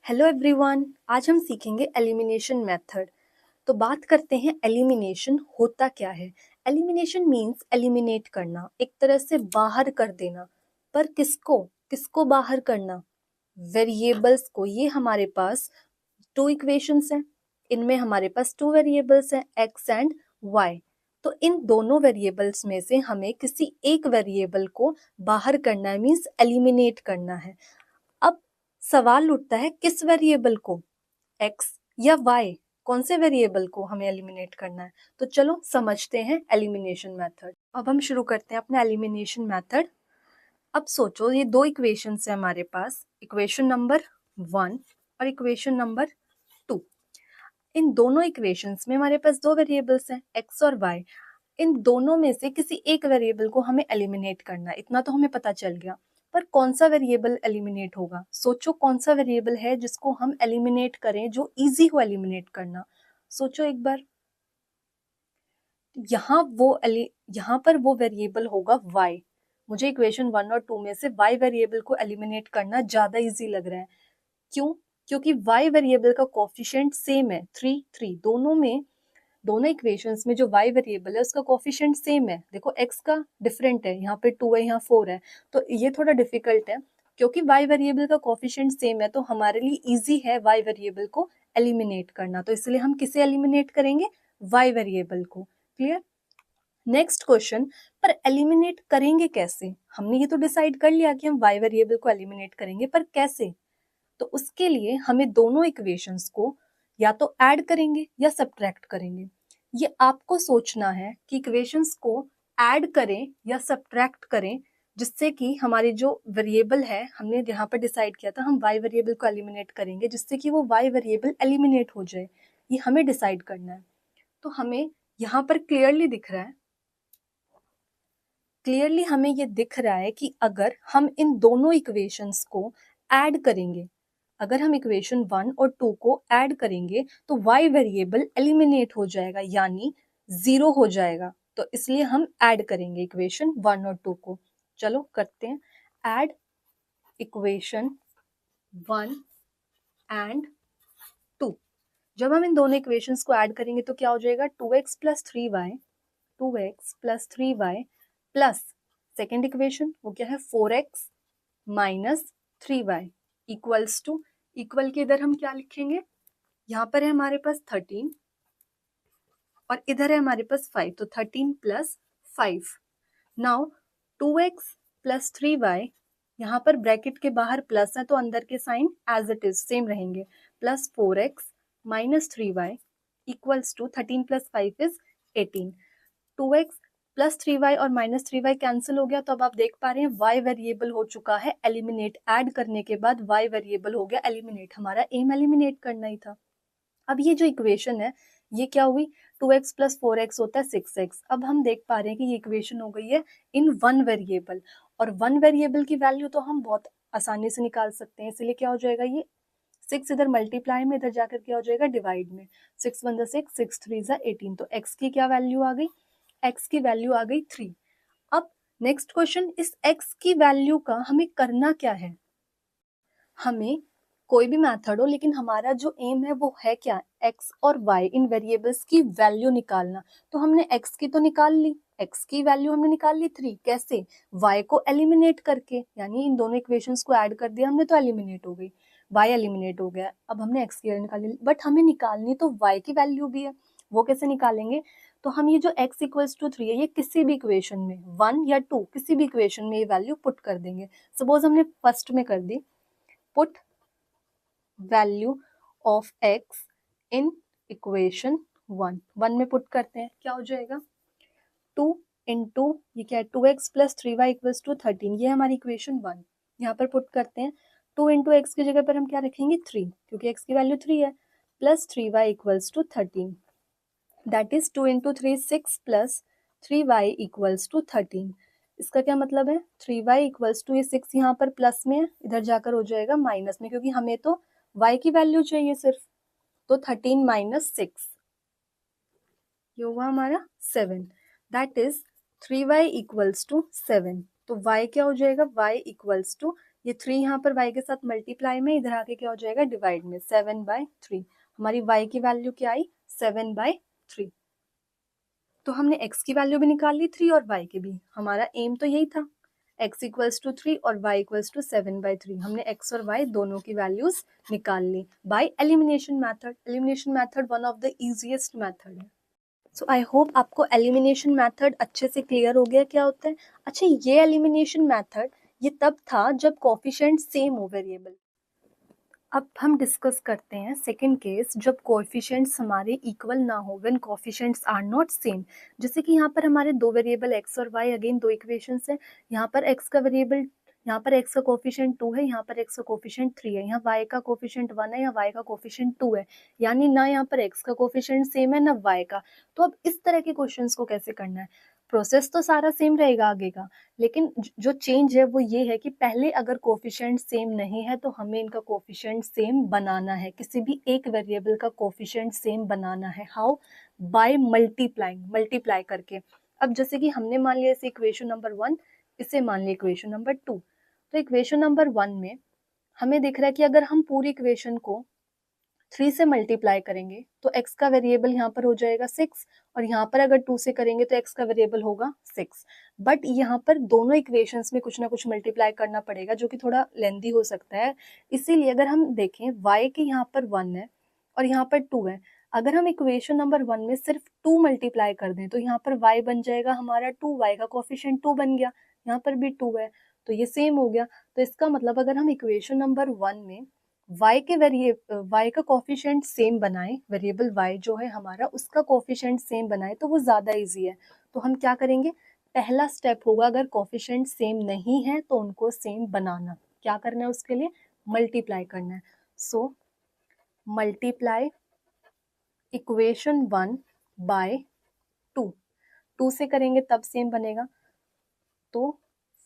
Hello everyone, आज हम सीखेंगे एलिमिनेशन मेथड। तो बात करते हैं एलिमिनेशन होता क्या है। एलिमिनेशन मींस एलिमिनेट करना, एक तरह से बाहर कर देना। पर किसको किसको बाहर करना? वेरिएबल्स को। ये हमारे पास टू इक्वेशंस हैं, इनमें हमारे पास टू वेरिएबल्स हैं एक्स एंड वाई। तो इन दोनों वेरिएबल्स में से हमें किसी एक वेरिएबल को बाहर करना है, मींस एलिमिनेट करना है। अब सवाल उठता है किस वेरिएबल को, x या y? कौन से वेरिएबल को हमें एलिमिनेट करना है? तो चलो समझते हैं एलिमिनेशन मेथड। अब हम शुरू करते हैं अपना एलिमिनेशन मेथड। अब सोचो, ये दो इक्वेशंस है हमारे पास, इक्वेशन नंबर 1 और इक्वेशन नंबर 2। इन दोनों इक्वेशंस में हमारे पास दो वेरिएबल्स हैं x और y। इन दोनों में से किसी एक वेरिएबल को हमें एलिमिनेट करना है, इतना तो हमें पता चल गया। पर कौन सा वेरिएबल एलिमिनेट होगा? सोचो कौन सा वेरिएबल है जिसको हम एलिमिनेट करें, जो इजी हो एलिमिनेट करना। सोचो एक बार। यहाँ पर वो वेरिएबल होगा y। मुझे इक्वेशन 1 और 2 में से y वेरिएबल को एलिमिनेट करना ज्यादा इजी लग रहा है। क्यों? क्योंकि y वेरिएबल का कोफिशिएंट सेम है, 3 3। दोनों इक्वेशंस में जो y वेरिएबल है उसका कोफिशिएंट सेम है। देखो x का डिफरेंट है, यहाँ पे 2 है, यहाँ 4 है, तो ये थोड़ा डिफिकल्ट है। क्योंकि y वेरिएबल का कोफिशिएंट सेम है तो हमारे लिए इजी है y वेरिएबल को एलिमिनेट करना। तो इसलिए हम किसे एलिमिनेट करेंगे? y वेरिएबल को। क्लियर? नेक्स्ट क्वेश्चन, पर एलिमिनेट करेंगे कैसे? हमने ये तो डिसाइड कर लिया कि हम y वेरिएबल को एलिमिनेट करेंगे, पर कैसे? तो उसके लिए हमें दोनों इक्वेशंस को या तो ऐड करेंगे या सब्ट्रैक्ट करेंगे। ये आपको सोचना है कि इक्वेशंस को ऐड करें या सब्ट्रैक्ट करें, जिससे कि हमारी जो वेरिएबल है, हमने यहाँ पर डिसाइड किया था हम y वेरिएबल को एलिमिनेट करेंगे, जिससे कि वो y वेरिएबल एलिमिनेट हो जाए। ये हमें डिसाइड करना है। तो हमें यहाँ पर क्लियरली हमें ये दिख रहा है कि अगर हम इन दोनों इक्वेशंस को ऐड करेंगे, अगर हम इक्वेशन 1 और 2 को ऐड करेंगे तो y वेरिएबल एलिमिनेट हो जाएगा, यानी 0 हो जाएगा। तो इसलिए हम ऐड करेंगे इक्वेशन 1 और 2 को। चलो करते हैं ऐड इक्वेशन 1 एंड 2। जब हम इन दोनों इक्वेशंस को ऐड करेंगे तो क्या हो जाएगा? 2x plus 3y plus second equation वो क्या है? 4x minus 3y equals to, equal के इधर हम क्या लिखेंगे? यहाँ पर है हमारे पास 13 और इधर है हमारे पास 5, तो 13 plus 5। Now 2x plus 3y, यहाँ पर ब्रैकेट के बाहर प्लस है तो अंदर के sign as it is same रहेंगे, plus 4x minus 3y equals to 13 plus 5 is 18। 2x plus 3y और माइनस 3y कैंसिल हो गया, तो अब आप देख पा रहे हैं y वेरिएबल हो चुका है एलिमिनेट। ऐड करने के बाद y वेरिएबल हो गया एलिमिनेट। हमारा एम एलिमिनेट करना ही था। अब ये जो इक्वेशन है ये क्या हुई? 2x प्लस 4x होता है 6x। अब हम देख पा रहे हैं कि ये इक्वेशन हो गई है इन वन वेरिएबल, और वन वेरिएबल की वैल्यू तो हम बहुत आसानी से निकाल सकते हैं। इसलिए क्या हो जाएगा? ये 6 इधर मल्टीप्लाई में, इधर जाकर क्या हो जाएगा? डिवाइड में। 6 1 6, 6 3 18। तो x की क्या वैल्यू आ गई? x की वैल्यू आ गई 3। अब नेक्स्ट क्वेश्चन, इस x की वैल्यू का हमें करना क्या है? हमें कोई भी मेथड हो, लेकिन हमारा जो एम है वो है क्या? x और y इन वेरिएबल्स की वैल्यू निकालना। तो हमने x की तो निकाल ली, x की वैल्यू हमने निकाल ली 3। कैसे? y को एलिमिनेट करके, यानी इन दोनों इक्वेशंस को ऐड कर दिया हमने तो एलिमिनेट हो गई, y एलिमिनेट हो गया। अब हमने x की वैल्यू निकाली, बट हमें निकालनी तो y की वैल्यू भी है। वो कैसे निकालेंगे? तो हम ये जो x इक्वल्स टू 3 है, ये किसी भी इक्वेशन में 1 या 2 किसी भी इक्वेशन में ये वैल्यू पुट कर देंगे। सपोज हमने फर्स्ट में कर दी, put value of x in equation 1 में पुट करते हैं, क्या हो जाएगा? 2 इंटू ये क्या है? 2x plus 3y equals to 13। ये हमारी इक्वेशन 1। यहाँ पर पुट करते हैं, 2 इंटू एक्स की जगह पर हम क्या रखेंगे? 3, क्योंकि x की वैल्यू 3 है, plus 3y equals to 13। That is 2 into 3 6 plus 3y equals to 13। इसका क्या मतलब है? 3y इक्वल्स टू, ये 6 यहाँ पर प्लस में है, इधर जाकर हो जाएगा माइनस में, क्योंकि हमें तो y की वैल्यू चाहिए सिर्फ। तो 13 माइनस 6, ये हुआ हमारा 7। That is 3y equals to 7। तो y क्या हो जाएगा? y इक्वल्स टू ये 3 यहाँ पर y के साथ मल्टीप्लाई में, इधर आके क्या हो जाएगा डिवाइड में, 7/3। हमारी y की वैल्यू क्या आई 7/3। तो हमने x की वैल्यू भी निकाल ली 3 और y की भी। हमारा एम तो यही था, x इक्वल्स टू 3 और y इक्वल्स टू 7/3। हमने x और y दोनों की वैल्यूज निकाल ली by elimination method. Elimination method one of the easiest method है। सो आई होप आपको एलिमिनेशन मेथड अच्छे से क्लियर हो गया क्या होता है। अच्छा, ये एलिमिनेशन मेथड ये तब था जब कोफिशिएंट सेम हो वेरिएबल। अब हम डिस्कस करते हैं सेकंड केस, जब कोएफिशिएंट्स हमारे इक्वल ना हो, when coefficients are not same. जैसे कि यहाँ पर हमारे दो वेरिएबल x और y, अगेन दो इक्वेशंस हैं। यहाँ पर x का वेरिएबल, यहाँ पर x का कोफिशिएंट 2 है, यहाँ पर x का कोफिशिएंट 3 है, यहाँ y का कोफिशिएंट 1 है, यहाँ y का कोफिशिएंट 2 है। यानी ना यहाँ पर x का कोफिशिएंट सेम है ना y का। तो अब इस तरह के क्वेश्चंस को कैसे करना है। प्रोसेस तो सारा सेम रहेगा आगे का, लेकिन जो चेंज है वो ये है कि पहले अगर कोफिशिएंट सेम नहीं है तो हमें इनका कोफिशिएंट सेम बनाना है। किसी भी एक वेरिएबल का कोफिशिएंट सेम बनाना है। हाउ? बाय मल्टीप्लाइंग, मल्टीप्लाई करके। अब जैसे कि हमने मान लिया इसे इक्वेशन नंबर 1, इसे मान लिया इक्वेशन नंबर 2। तो इक्वेशन नंबर 1 में हमें दिख रहा है कि अगर हम पूरी इक्वेशन को 3 से मल्टीप्लाई करेंगे तो x का वेरिएबल यहाँ पर हो जाएगा 6, और यहाँ पर अगर 2 से करेंगे तो x का वेरिएबल होगा 6। बट यहाँ पर दोनों इक्वेशंस में कुछ ना कुछ मल्टीप्लाई करना पड़ेगा, जो कि थोड़ा लेंदी हो सकता है। इसीलिए अगर हम देखें y के यहाँ पर 1 है और यहाँ पर 2 है, अगर हम इक्वेशन नंबर 1 में सिर्फ 2 मल्टीप्लाई कर दें तो यहाँ पर y बन जाएगा हमारा 2, y का कोफिशिएंट 2 बन गया, यहाँ पर भी 2 है, तो ये सेम हो गया। तो इसका मतलब अगर हम इक्वेशन नंबर 1 में y का कोफिशिएंट सेम बनाए, वेरिएबल y जो है हमारा उसका कोफिशिएंट सेम बनाए, तो वो ज़्यादा इजी है। तो हम क्या करेंगे, पहला स्टेप होगा अगर कोफिशिएंट सेम नहीं है तो उनको सेम बनाना। क्या करना है उसके लिए, मल्टीप्लाई करना है। सो मल्टीप्लाई इक्वेशन 1 बाय 2, 2 से करेंगे तब सेम बनेगा। तो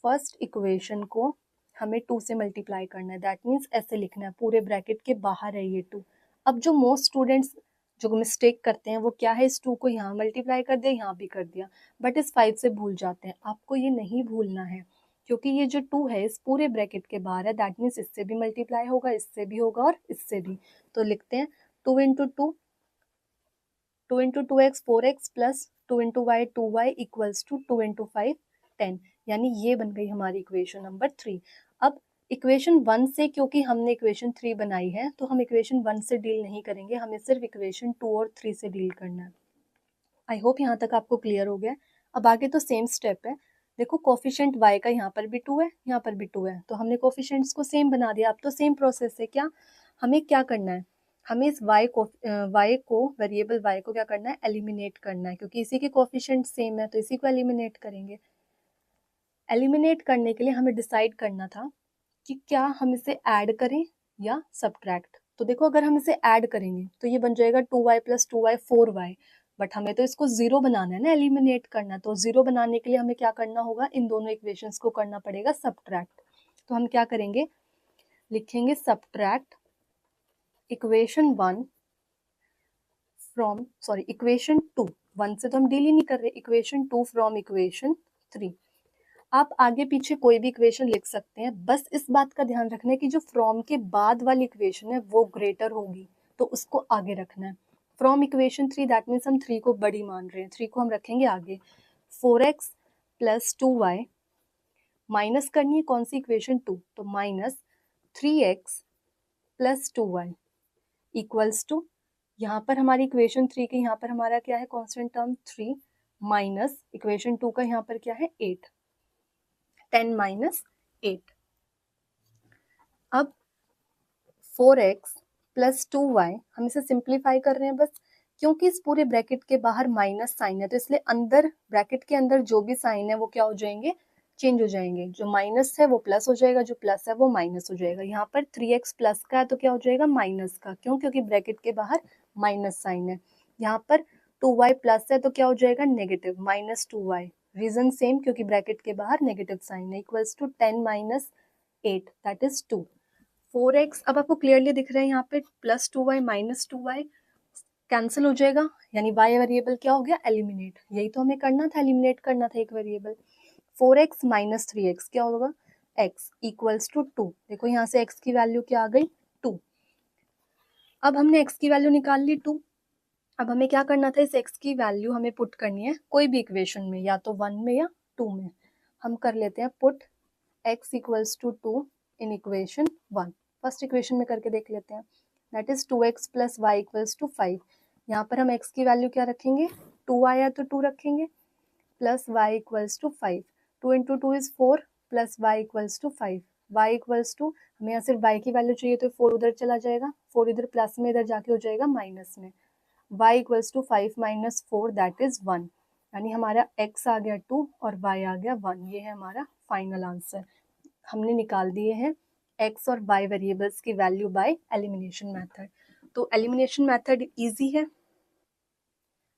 फर्स्ट इक्वेशन को हमें 2 से मल्टीप्लाई करना है, दैट मीन्स ऐसे लिखना है, पूरे ब्रैकेट के बाहर है ये 2। अब जो मोस्ट स्टूडेंट्स जो मिस्टेक करते हैं वो क्या है, इस 2 को यहाँ मल्टीप्लाई कर दिया, यहाँ भी कर दिया, बट इस 5 से भूल जाते हैं। आपको ये नहीं भूलना है, क्योंकि ये जो 2 है इस पूरे ब्रैकेट के बाहर है, दैट मीन्स इससे भी मल्टीप्लाई होगा, इससे भी होगा और इससे भी। तो लिखते हैं 2 into 2, 2 into 2x 4x plus 2 into y 2y equals to 2 into 5 10। यानी ये बन गई हमारी इक्वेशन नंबर 3। अब इक्वेशन 1 से, क्योंकि हमने इक्वेशन 3 बनाई है तो हम इक्वेशन 1 से डील नहीं करेंगे, हमें सिर्फ इक्वेशन 2 और 3 से डील करना है। आई होप यहाँ तक आपको क्लियर हो गया। अब आगे तो सेम स्टेप है। देखो कोफिशिएंट y का यहाँ पर भी 2 है, यहाँ पर भी 2 है, तो हमने कोफिशिएंट्स को सेम बना दिया। अब तो सेम प्रोसेस है। क्या हमें क्या करना है, हमें इस y को वेरिएबल y को क्या करना है, एलिमिनेट करना है, क्योंकि इसी के कोफिशिएंट सेम है तो इसी को एलिमिनेट करेंगे। एलिमिनेट करने के लिए हमें डिसाइड करना था कि क्या हम इसे ऐड करें या सब्ट्रैक्ट। तो देखो अगर हम इसे ऐड करेंगे तो ये बन जाएगा 2y plus 2y 4y, but हमें तो इसको जीरो बनाना है ना, एलिमिनेट करना। तो जीरो बनाने के लिए हमें क्या करना होगा, इन दोनों इक्वेशंस को करना पड़ेगा सब्ट्रैक्ट। तो हम क्या करेंगे, लिखेंगे subtract equation 1 from, sorry equation 2, 1 से तो हम डील ही नहीं कर रहे, इक्वेशन 2 फ्रॉम इक्वेशन 3। आप आगे पीछे कोई भी इक्वेशन लिख सकते हैं, बस इस बात का ध्यान रखना है कि जो फ्रॉम के बाद वाली इक्वेशन है वो ग्रेटर होगी, तो उसको आगे रखना है। फ्रॉम इक्वेशन 3 दैट मीन्स हम 3 को बड़ी मान रहे हैं, 3 को हम रखेंगे आगे। 4x प्लस 2y माइनस करनी है कौन सी इक्वेशन 2, तो minus 3x plus 2y equals to, यहाँ पर हमारी इक्वेशन 3 के यहाँ पर हमारा क्या है, कॉन्स्टेंट टर्म 3 माइनस इक्वेशन 2 का यहाँ पर क्या है 8, 10 माइनस 8। अब 4x प्लस 2y हम इसे सिंप्लीफाई कर रहे हैं बस, क्योंकि इस पूरे ब्रैकेट के बाहर माइनस साइन है तो इसलिए अंदर ब्रैकेट के अंदर जो भी साइन है वो क्या हो जाएंगे, चेंज हो जाएंगे। जो माइनस है वो प्लस हो जाएगा, जो प्लस है वो माइनस हो जाएगा। यहाँ पर 3x प्लस का है तो क्या हो जाएगा माइनस का, क्यों, क्योंकि ब्रैकेट के बाहर माइनस साइन है। यहाँ पर 2y प्लस है तो क्या हो जाएगा negative, minus 2y, reason same, क्योंकि ब्रैकेट के बाहर नेगेटिव साइन है, equals to 10 minus 8 that is 2। 4x अब आपको क्लियरली दिख रहा है, यहाँ पे plus 2y minus 2y cancel हो जाएगा, यानी y वेरिएबल क्या हो गया, एलिमिनेट। यही तो हमें करना था, एलिमिनेट करना था एक वेरिएबल। 4x माइनस 3x क्या होगा, x इक्वल्स टू 2। देखो यहाँ से x की वैल्यू क्या आ गई 2। अब हमने x की वैल्यू निकाल ली 2। अब हमें क्या करना था, इस x की वैल्यू हमें पुट करनी है कोई भी इक्वेशन में, या तो 1 में या 2 में। हम कर लेते हैं put x equals to 2 in equation 1। First equation में करके देख लेते हैं, that is 2x plus y equals to 5। यहाँ पर हम x की वैल्यू क्या रखेंगे, 2 आया तो 2 रखेंगे, plus y equals to 5। 2 into 2 is 4 plus y equals to 5। Y equals to, हमें यहाँ सिर्फ y की वैल्यू चाहिए तो 4 उधर चला जाएगा, 4 इधर प्लस में, इधर जाके हो जाएगा माइनस में। y equals to 5 minus 4 that is 1। यानी हमारा x आ गया 2 और y आ गया 1। ये है हमारा फाइनल आंसर। हमने निकाल दिए हैं x और y वेरिएबल्स की वैल्यू बाय एलिमिनेशन मेथड। तो एलिमिनेशन मेथड इजी है।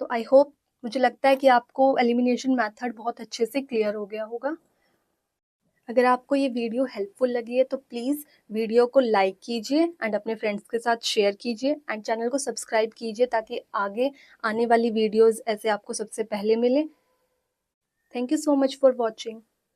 तो आई होप, मुझे लगता है कि आपको एलिमिनेशन मेथड बहुत अच्छे से क्लियर हो गया होगा। अगर आपको ये वीडियो हेल्पफुल लगी है तो प्लीज़ वीडियो को लाइक कीजिए एंड अपने फ्रेंड्स के साथ शेयर कीजिए एंड चैनल को सब्सक्राइब कीजिए ताकि आगे आने वाली वीडियोस ऐसे आपको सबसे पहले मिले। Thank you so much for watching.